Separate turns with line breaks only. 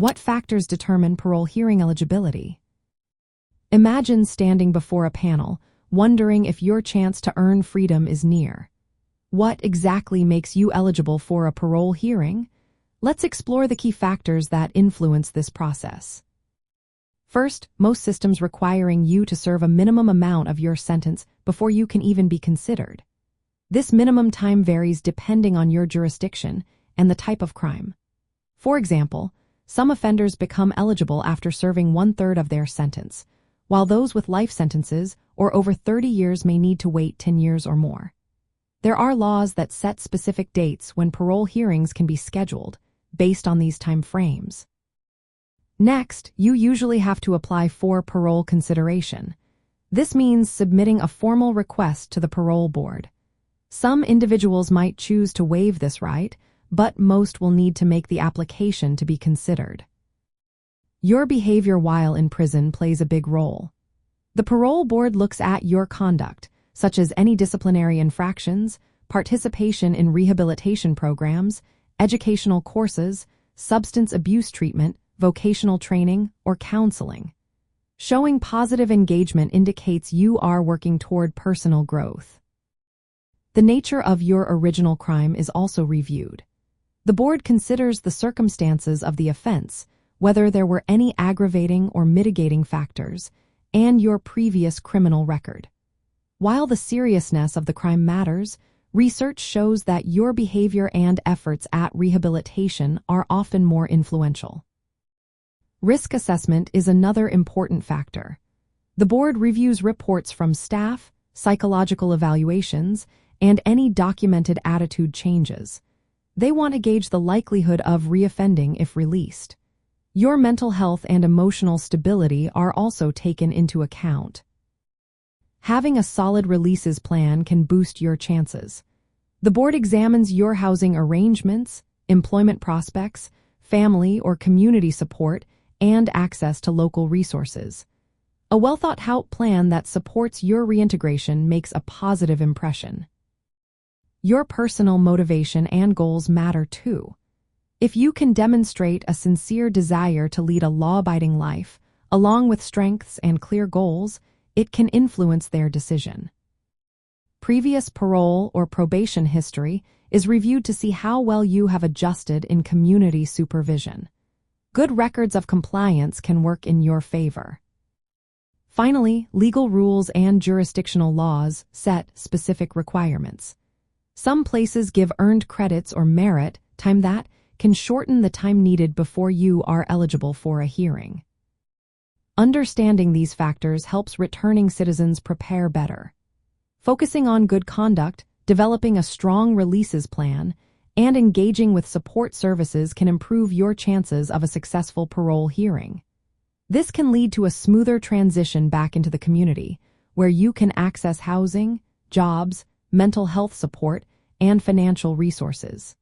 What factors determine parole hearing eligibility? Imagine standing before a panel, wondering if your chance to earn freedom is near. What exactly makes you eligible for a parole hearing? Let's explore the key factors that influence this process. First, most systems requiring you to serve a minimum amount of your sentence before you can even be considered. This minimum time varies depending on your jurisdiction and the type of crime. For example, some offenders become eligible after serving 1/3 of their sentence, while those with life sentences or over 30 years may need to wait 10 years or more. There are laws that set specific dates when parole hearings can be scheduled, based on these time frames. Next, you usually have to apply for parole consideration. This means submitting a formal request to the parole board. Some individuals might choose to waive this right, but most will need to make the application to be considered. Your behavior while in prison plays a big role. The parole board looks at your conduct, such as any disciplinary infractions, participation in rehabilitation programs, educational courses, substance abuse treatment, vocational training, or counseling. Showing positive engagement indicates you are working toward personal growth. The nature of your original crime is also reviewed. The board considers the circumstances of the offense, whether there were any aggravating or mitigating factors, and your previous criminal record. While the seriousness of the crime matters, research shows that your behavior and efforts at rehabilitation are often more influential. Risk assessment is another important factor. The board reviews reports from staff, psychological evaluations, and any documented attitude changes. They want to gauge the likelihood of reoffending if released. Your mental health and emotional stability are also taken into account. Having a solid releases plan can boost your chances. The board examines your housing arrangements, employment prospects, family or community support, and access to local resources. A well-thought-out plan that supports your reintegration makes a positive impression. Your personal motivation and goals matter too. If you can demonstrate a sincere desire to lead a law-abiding life, along with strengths and clear goals, it can influence their decision. Previous parole or probation history is reviewed to see how well you have adjusted in community supervision. Good records of compliance can work in your favor. Finally, legal rules and jurisdictional laws set specific requirements. Some places give earned credits or merit time that can shorten the time needed before you are eligible for a hearing. Understanding these factors helps returning citizens prepare better. Focusing on good conduct, developing a strong releases plan, and engaging with support services can improve your chances of a successful parole hearing. This can lead to a smoother transition back into the community, where you can access housing, jobs, mental health support, and financial resources.